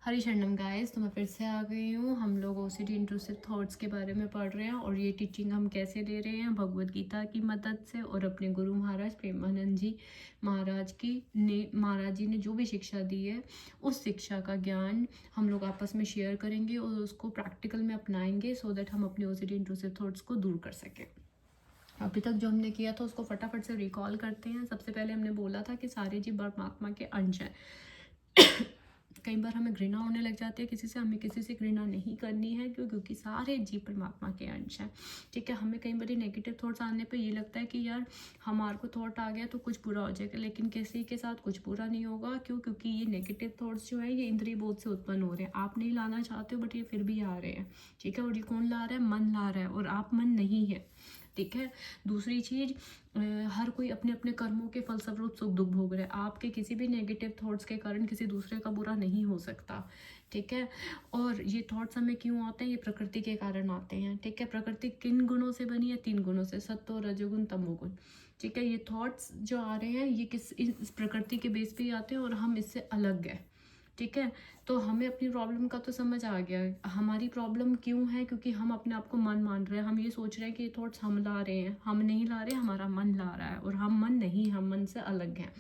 हरी शरणम गाइस, तो मैं फिर से आ गई हूँ। हम लोग ओसीडी इंट्रूसिव थॉट्स के बारे में पढ़ रहे हैं और ये टीचिंग हम कैसे ले रहे हैं, भगवद गीता की मदद से और अपने गुरु महाराज प्रेमानंद जी महाराज जी ने जो भी शिक्षा दी है उस शिक्षा का ज्ञान हम लोग आपस में शेयर करेंगे और उसको प्रैक्टिकल में अपनाएंगे सो दैट हम अपने ओसीडी इंट्रूसिव थॉट्स को दूर कर सकें। अभी तक जो हमने किया था उसको फटाफट से रिकॉल करते हैं। सबसे पहले हमने बोला था कि सारे जीव परमात्मा के अंश हैं। कई बार हमें घृणा होने लग जाती है किसी से। हमें किसी से घृणा नहीं करनी है, क्योंकि सारे जीव परमात्मा के अंश हैं। ठीक है, हमें कई बार नेगेटिव थॉट्स आने पे ये लगता है कि यार हमारे को थॉट आ गया तो कुछ बुरा हो जाएगा, लेकिन किसी के साथ कुछ बुरा नहीं होगा। क्यों? क्योंकि ये नेगेटिव थॉट्स जो है ये इंद्रिय बोध से उत्पन्न हो रहे हैं। आप नहीं लाना चाहते हो बट ये फिर भी आ रहे हैं। ठीक है, और ये कौन ला रहा है? मन ला रहा है, और आप मन नहीं है। ठीक है, दूसरी चीज, हर कोई अपने अपने कर्मों के फलस्वरूप सुख दुख भोग रहा है। आपके किसी भी नेगेटिव थॉट्स के कारण किसी दूसरे का बुरा नहीं हो सकता। ठीक है, और ये थॉट्स हमें क्यों आते हैं? ये प्रकृति के कारण आते हैं। ठीक है, प्रकृति किन गुणों से बनी है? 3 गुणों से, सत्व रजोगुण तमोगुण। ठीक है, ये थॉट्स जो आ रहे हैं ये इस प्रकृति के बेस पे ही आते हैं और हम इससे अलग है। ठीक है, तो हमें अपनी प्रॉब्लम का तो समझ आ गया। हमारी प्रॉब्लम क्यों है? क्योंकि हम अपने आप को मन मान रहे हैं। हम ये सोच रहे हैं कि ये थॉट्स हम ला रहे हैं। हम नहीं ला रहे, हमारा मन ला रहा है, और हम मन नहीं, हम मन से अलग हैं।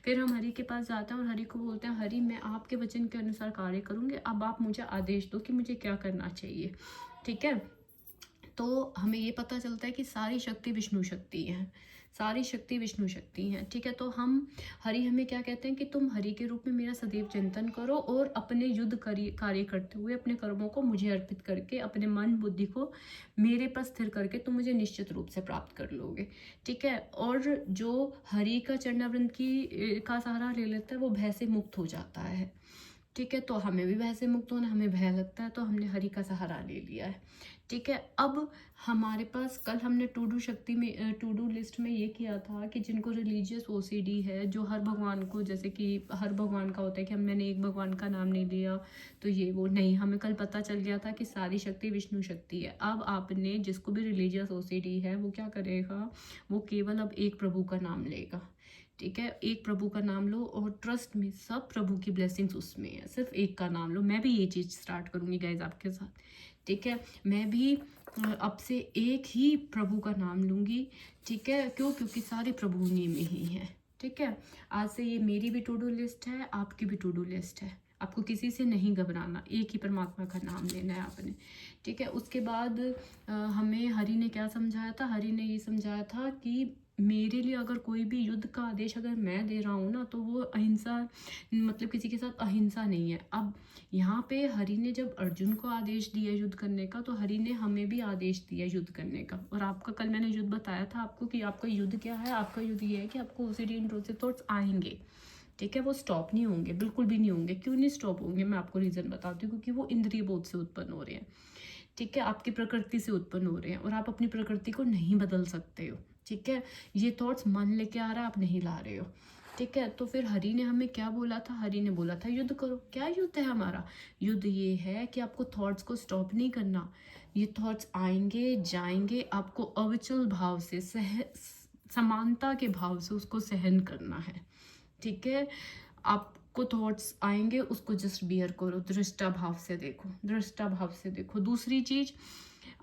फिर हम हरि के पास जाते हैं और हरि को बोलते हैं, हरि मैं आपके वचन के अनुसार कार्य करूँगी, अब आप मुझे आदेश दो कि मुझे क्या करना चाहिए। ठीक है, तो हमें ये पता चलता है कि सारी शक्ति विष्णु शक्ति है, सारी शक्ति विष्णु शक्ति है। ठीक है, तो हरि हमें क्या कहते हैं कि तुम हरि के रूप में मेरा सदैव चिंतन करो और अपने युद्ध कार्य करते हुए अपने कर्मों को मुझे अर्पित करके अपने मन बुद्धि को मेरे पर स्थिर करके तुम मुझे निश्चित रूप से प्राप्त कर लोगे। ठीक है, और जो हरि का चरणावृंद का सहारा ले लेता है वो भय से मुक्त हो जाता है। ठीक है, तो हमें भी भय से मुक्त होना, हमें भय लगता है तो हमने हरि का सहारा ले लिया है। ठीक है, अब हमारे पास कल हमने टू डू लिस्ट में ये किया था कि जिनको रिलीजियस ओसीडी है, जो हर भगवान को, जैसे कि हर भगवान का होता है कि मैंने एक भगवान का नाम नहीं लिया तो ये वो नहीं, हमें कल पता चल गया था कि सारी शक्ति विष्णु शक्ति है। अब आपने जिसको भी रिलीजियस ओसीडी है वो क्या करेगा? वो केवल अब एक प्रभु का नाम लेगा। ठीक है, एक प्रभु का नाम लो और ट्रस्ट में सब प्रभु की ब्लेसिंग्स उसमें है। सिर्फ एक का नाम लो। मैं भी ये चीज़ स्टार्ट करूँगी गाइज आपके साथ। ठीक है, मैं भी अब से एक ही प्रभु का नाम लूँगी। ठीक है, क्यों? क्योंकि सारे प्रभु उन्हीं में ही हैं। ठीक है, आज से ये मेरी भी टू डू लिस्ट है, आपकी भी टू डू लिस्ट है। आपको किसी से नहीं घबराना, एक ही परमात्मा का नाम लेना है आपने। ठीक है, उसके बाद हमें हरि ने क्या समझाया था? हरि ने ये समझाया था कि मेरे लिए अगर कोई भी युद्ध का आदेश अगर मैं दे रहा हूँ ना तो वो अहिंसा, मतलब किसी के साथ अहिंसा नहीं है। अब यहाँ पे हरि ने जब अर्जुन को आदेश दिया युद्ध करने का, तो हरि ने हमें भी आदेश दिया युद्ध करने का। और आपका कल मैंने युद्ध बताया था आपको कि आपका युद्ध क्या है। आपका युद्ध ये है कि आपको ओसीडी इंट्रूसिव थॉट्स आएंगे। ठीक है, वो स्टॉप नहीं होंगे, बिल्कुल भी नहीं होंगे। क्यों नहीं स्टॉप होंगे? मैं आपको रीज़न बताती हूँ। क्योंकि वो इंद्रिय बोध से उत्पन्न हो रहे हैं। ठीक है, आपकी प्रकृति से उत्पन्न हो रहे हैं और आप अपनी प्रकृति को नहीं बदल सकते हो। ठीक है, ये थॉट्स मन लेके आ रहा है, आप नहीं ला रहे हो। ठीक है, तो फिर हरि ने हमें क्या बोला था? हरि ने बोला था युद्ध करो। क्या युद्ध है हमारा? युद्ध ये है कि आपको थॉट्स को स्टॉप नहीं करना। ये थॉट्स आएंगे जाएंगे, आपको अविचल भाव से समानता के भाव से उसको सहन करना है। ठीक है, आपको थॉट्स आएंगे, उसको जस्ट बियर करो, दृष्टा भाव से देखो, दृष्टा भाव से देखो। दूसरी चीज,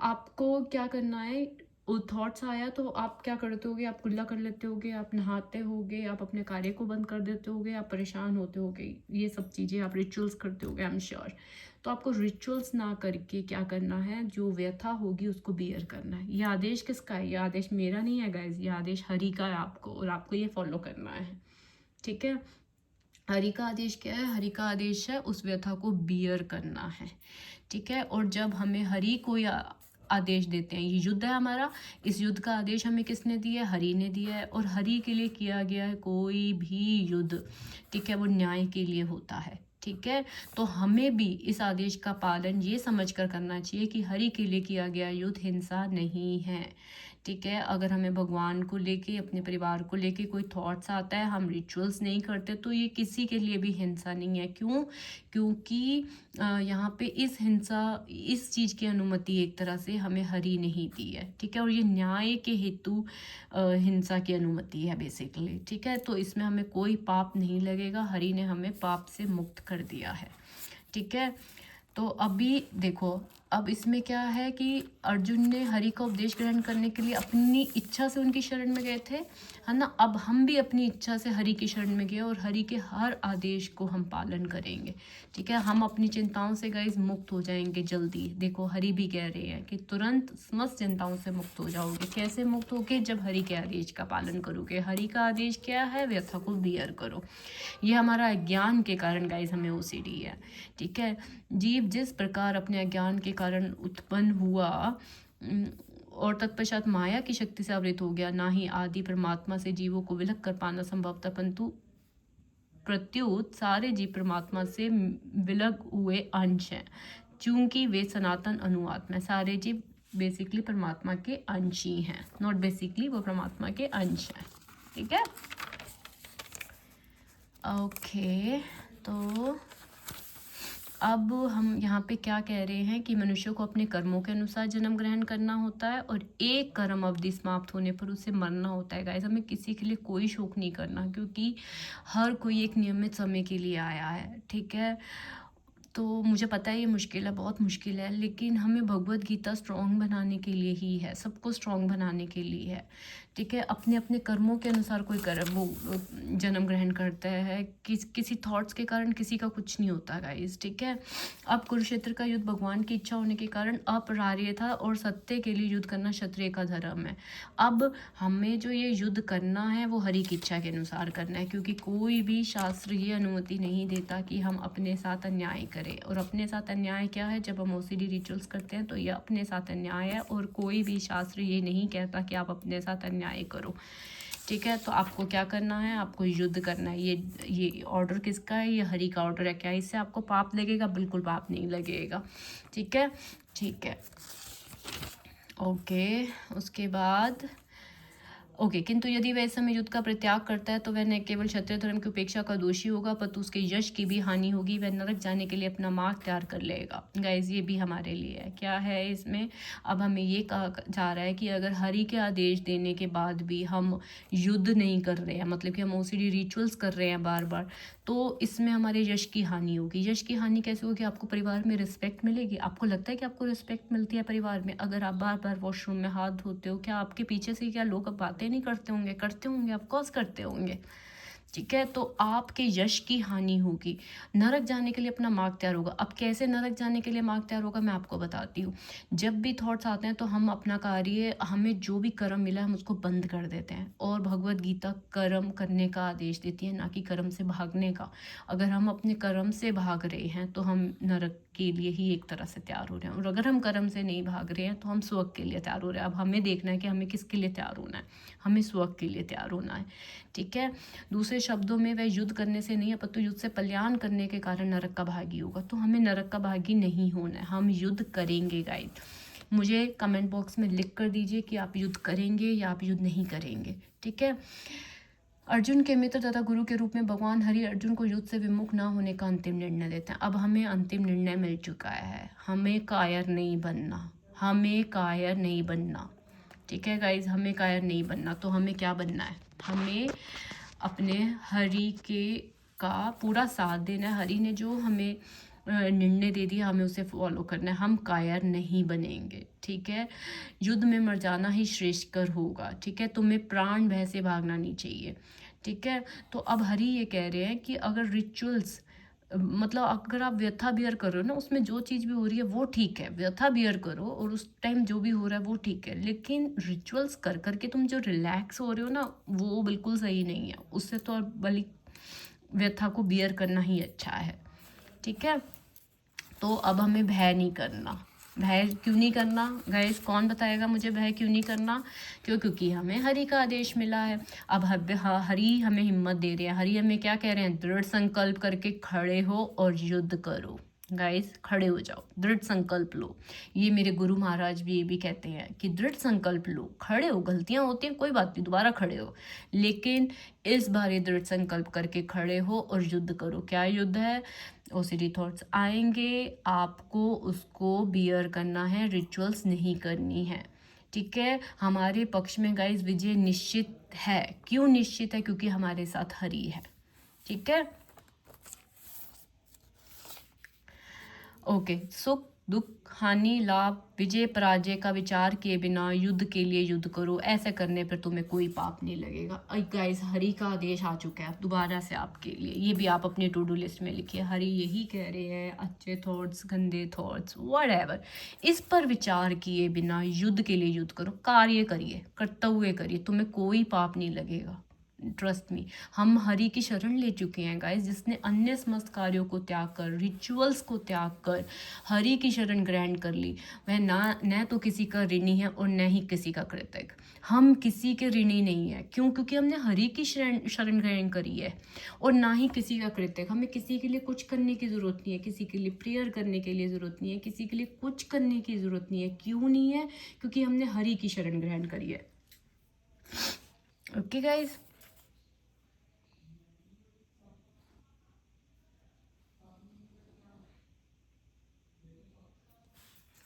आपको क्या करना है? वो थॉट्स आया तो आप क्या करते होगे? आप कुल्ला कर लेते होगे, आप नहाते होगे, आप अपने कार्य को बंद कर देते होगे, आप परेशान होते होगे, ये सब चीज़ें आप रिचुअल्स करते होगे, आई एम श्योर। तो आपको रिचुअल्स ना करके क्या करना है? जो व्यथा होगी उसको बियर करना है। ये आदेश किसका है? ये आदेश मेरा नहीं है गाइज, ये आदेश हरि का है आपको, और आपको ये फॉलो करना है। ठीक है, हरि का आदेश क्या है? हरि का आदेश है उस व्यथा को बियर करना है। ठीक है, और जब हमें हरि को आदेश देते हैं, ये युद्ध है हमारा, इस युद्ध का आदेश हमें किसने दिया है? हरि ने दिया है। और हरि के लिए किया गया है कोई भी युद्ध, ठीक है, वो न्याय के लिए होता है। ठीक है, तो हमें भी इस आदेश का पालन ये समझकर करना चाहिए कि हरि के लिए किया गया युद्ध हिंसा नहीं है। ठीक है, अगर हमें भगवान को लेके, अपने परिवार को लेके कोई थॉट्स आता है, हम रिचुअल्स नहीं करते, तो ये किसी के लिए भी हिंसा नहीं है। क्यों? क्योंकि यहाँ पे इस चीज़ की अनुमति एक तरह से हमें हरि नहीं दी है। ठीक है, और ये न्याय के हेतु हिंसा की अनुमति है बेसिकली। ठीक है, तो इसमें हमें कोई पाप नहीं लगेगा। हरि ने हमें पाप से मुक्त कर दिया है। ठीक है। तो अभी देखो, अब इसमें क्या है कि अर्जुन ने हरि का उपदेश ग्रहण करने के लिए अपनी इच्छा से उनकी शरण में गए थे, है ना। अब हम भी अपनी इच्छा से हरि की शरण में गए और हरि के हर आदेश को हम पालन करेंगे, ठीक है। हम अपनी चिंताओं से गाइस मुक्त हो जाएंगे जल्दी। देखो हरि भी कह रहे हैं कि तुरंत समस्त चिंताओं से मुक्त हो जाओगे। कैसे मुक्त होगे? जब हरि के आदेश का पालन करोगे। हरि का आदेश क्या है? व्यथा को बियर करो। ये हमारा अज्ञान के कारण गाइस हमें ओसीडी है, ठीक है। जीव जिस प्रकार अपने अज्ञान के कारण उत्पन्न हुआ और तत्पश्चात माया की शक्ति से आवृत हो गया, ना ही आदि परमात्मा से जीवों को विलग कर पाना संभव था, परंतु प्रत्युत सारे जीव परमात्मा से विलग हुए अंश हैं, चूंकि वे सनातन अनुआत्मा है। सारे जीव बेसिकली परमात्मा के अंश ही हैं, नॉट बेसिकली, वो परमात्मा के अंश हैं, ठीक है। ओके, तो अब हम यहाँ पे क्या कह रहे हैं कि मनुष्य को अपने कर्मों के अनुसार जन्म ग्रहण करना होता है और एक कर्म अवधि समाप्त होने पर उसे मरना होता है। गाइस हमें किसी के लिए कोई शोक नहीं करना, क्योंकि हर कोई एक नियमित समय के लिए आया है, ठीक है। तो मुझे पता है ये मुश्किल है, बहुत मुश्किल है, लेकिन हमें भगवत गीता स्ट्रॉन्ग बनाने के लिए ही है, सबको स्ट्रॉन्ग बनाने के लिए है, ठीक है। अपने अपने कर्मों के अनुसार कोई कर्म वो जन्म ग्रहण करता है, किसी थॉट्स के कारण किसी का कुछ नहीं होता गाइस, ठीक है। अब कुरुक्षेत्र का युद्ध भगवान की इच्छा होने के कारण अपरार्य था और सत्य के लिए युद्ध करना क्षत्रिय का धर्म है। अब हमें जो ये युद्ध करना है वो हरि की इच्छा के अनुसार करना है, क्योंकि कोई भी शास्त्र ये अनुमति नहीं देता कि हम अपने साथ अन्याय करें। और अपने साथ अन्याय क्या है? जब हम ओसीडी रिचुअल्स करते हैं तो ये अपने साथ अन्याय है, और कोई भी शास्त्र ये नहीं कहता कि आप अपने साथ अन्याय करो, ठीक है। तो आपको क्या करना है? आपको युद्ध करना है। ये ऑर्डर किसका है? ये हरि का ऑर्डर है। क्या इससे आपको पाप लगेगा? बिल्कुल पाप नहीं लगेगा, ठीक है, ठीक है। ओके, उसके बाद ओके, किंतु यदि वह इस समय युद्ध का परित्याग करता है तो वह न केवल क्षत्रिय धर्म की उपेक्षा का दोषी होगा, परंतु उसके यश की भी हानि होगी। वह नरक जाने के लिए अपना मार्ग तैयार कर लेगा। गाइज ये भी हमारे लिए है। क्या है इसमें? अब हमें ये कहा जा रहा है कि अगर हरि के आदेश देने के बाद भी हम युद्ध नहीं कर रहे हैं, मतलब कि हम ओसीडी रिचुअल्स कर रहे हैं बार बार, तो इसमें हमारे यश की हानि होगी। यश की हानि कैसे होगी? आपको परिवार में रिस्पेक्ट मिलेगी? आपको लगता है कि आपको रिस्पेक्ट मिलती है परिवार में अगर आप बार बार वॉशरूम में हाथ धोते हो? क्या आपके पीछे से क्या लोग अब बातें नहीं करते होंगे? करते होंगे, ऑफकोर्स करते होंगे, ठीक है। तो आपके यश की हानि होगी। नरक जाने के लिए अपना मार्ग तैयार होगा। अब कैसे नरक जाने के लिए मार्ग तैयार होगा मैं आपको बताती हूँ। जब भी थॉट्स आते हैं तो हम अपना कार्य, हमें जो भी कर्म मिला है हम उसको बंद कर देते हैं, और भगवत गीता कर्म करने का आदेश देती है, ना कि कर्म से भागने का। अगर हम अपने कर्म से भाग रहे हैं तो हम नरक के लिए ही एक तरह से तैयार हो रहे हैं, और अगर हम कर्म से नहीं भाग रहे हैं तो हम स्वर्ग के लिए तैयार हो रहे हैं। अब हमें देखना है कि हमें किसके लिए तैयार होना है। हमें स्वर्ग के लिए तैयार होना है, ठीक है। दूसरे शब्दों में वह युद्ध करने से नहीं है, परंतु युद्ध से कल्याण करने के कारण नरक का भागी होगा। तो हमें नरक का भागी नहीं होना है, हम युद्ध करेंगे गाइड। मुझे कमेंट बॉक्स में लिख कर दीजिए कि आप युद्ध करेंगे या आप युद्ध नहीं करेंगे, ठीक है। अर्जुन के मित्र तथा गुरु के रूप में भगवान हरि अर्जुन को युद्ध से विमुख ना होने का अंतिम निर्णय देते हैं। अब हमें अंतिम निर्णय मिल चुका है, हमें कायर नहीं बनना, हमें कायर नहीं बनना, ठीक है गाइज, हमें कायर नहीं बनना। तो हमें क्या बनना है? हमें अपने हरि के का पूरा साथ देना है। हरि ने जो हमें निर्णय दे दिया हमें उसे फॉलो करना है। हम कायर नहीं बनेंगे, ठीक है। युद्ध में मर जाना ही श्रेष्ठकर होगा, ठीक है। तुम्हें प्राण भय से भागना नहीं चाहिए, ठीक है। तो अब हरि ये कह रहे हैं कि अगर रिचुअल्स, मतलब अगर आप व्यथा बियर कर रहे हो ना, उसमें जो चीज़ भी हो रही है वो ठीक है, व्यथा बियर करो और उस टाइम जो भी हो रहा है वो ठीक है, लेकिन रिचुअल्स कर करके तुम जो रिलैक्स हो रहे हो ना वो बिल्कुल सही नहीं है। उससे तो बल्कि व्यथा को बियर करना ही अच्छा है, ठीक है। तो अब हमें भय नहीं करना। भय क्यों नहीं करना गाइस? कौन बताएगा मुझे भय क्यों नहीं करना? क्योंकि हमें हरि का आदेश मिला है। अब हरि हमें हिम्मत दे रहे हैं। हरि हमें क्या कह रहे हैं? दृढ़ संकल्प करके खड़े हो और युद्ध करो। गाइस खड़े हो जाओ, दृढ़ संकल्प लो। ये मेरे गुरु महाराज भी ये भी कहते हैं कि दृढ़ संकल्प लो, खड़े हो। गलतियां होती हैं, कोई बात नहीं, दोबारा खड़े हो, लेकिन इस बार ये दृढ़ संकल्प करके खड़े हो और युद्ध करो। क्या युद्ध है? ओसीडी थॉट्स आएंगे, आपको उसको बियर करना है, रिचुअल्स नहीं करनी है, ठीक है। हमारे पक्ष में गाइस विजय निश्चित है। क्यों निश्चित है? क्योंकि हमारे साथ हरि है, ठीक है। ओके, सुख दुख हानि लाभ विजय पराजय का विचार किए बिना युद्ध के लिए युद्ध करो, ऐसे करने पर तुम्हें कोई पाप नहीं लगेगा। गाइस, हरि का आदेश आ चुका है दोबारा से आपके लिए, ये भी आप अपने टू डू लिस्ट में लिखिए। हरि यही कह रहे हैं, अच्छे थॉट्स गंदे थॉट्स व्हाटएवर, इस पर विचार किए बिना युद्ध के लिए युद्ध करो, कार्य करिए, करते हुए करिए, तुम्हें कोई पाप नहीं लगेगा। ट्रस्ट मी, हम हरि की शरण ले चुके हैं गाइस, जिसने अन्य समस्त कार्यों को त्याग कर, रिचुअल्स को त्याग कर हरि की शरण ग्रहण कर ली, वह ना न तो किसी का ऋणी है और न ही किसी का कृतज्ञ। हम किसी के ऋणी नहीं है, क्यों? क्योंकि हमने हरि की शरण ग्रहण करी है, और ना ही किसी का कृतज्ञ। हमें किसी के लिए कुछ करने की ज़रूरत नहीं है, किसी के लिए प्रेयर करने के लिए ज़रूरत नहीं है, किसी के लिए कुछ करने की ज़रूरत नहीं है। क्यों नहीं है? क्योंकि हमने हरि की शरण ग्रहण करी है। ओके गाइज,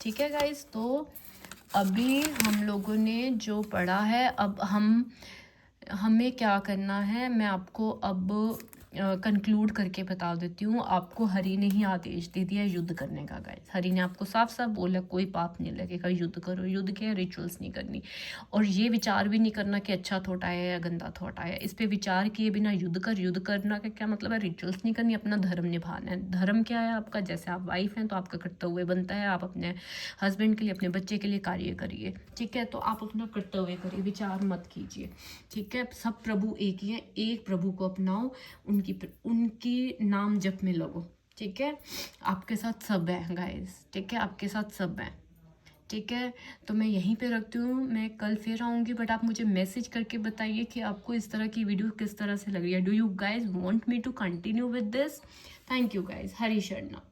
ठीक है गाइस, तो अभी हम लोगों ने जो पढ़ा है, अब हमें क्या करना है, मैं आपको अब कंक्लूड करके बता देती हूँ। आपको हरि ने ही आदेश दे दिया युद्ध करने का गाइस। हरि ने आपको साफ साफ बोला कोई पाप नहीं लगेगा, युद्ध करो। युद्ध क्या है? रिचुअल्स नहीं करनी, और ये विचार भी नहीं करना कि अच्छा थॉट आया या गंदा थॉट आया। इस पे विचार किए बिना युद्ध कर। युद्ध करना का क्या मतलब है? रिचुअल्स नहीं करनी, अपना धर्म निभाना है। धर्म क्या है आपका? जैसे आप वाइफ हैं तो आपका कर्तव्य बनता है, आप अपने हस्बैंड के लिए, अपने बच्चे के लिए कार्य करिए, ठीक है? तो आप अपना कर्तव्य करिए, विचार मत कीजिए, ठीक है? सब प्रभु एक ही है, एक प्रभु को अपनाओ, उनकी नाम जप में लगो, ठीक है? आपके साथ सब है गाइस, ठीक है? आपके साथ सब है, ठीक है? तो मैं यहीं पे रखती हूँ, मैं कल फिर आऊँगी, बट आप मुझे मैसेज करके बताइए कि आपको इस तरह की वीडियो किस तरह से लग रही है। Do you guys want me to continue with this? Thank you guys. Hari शरणा।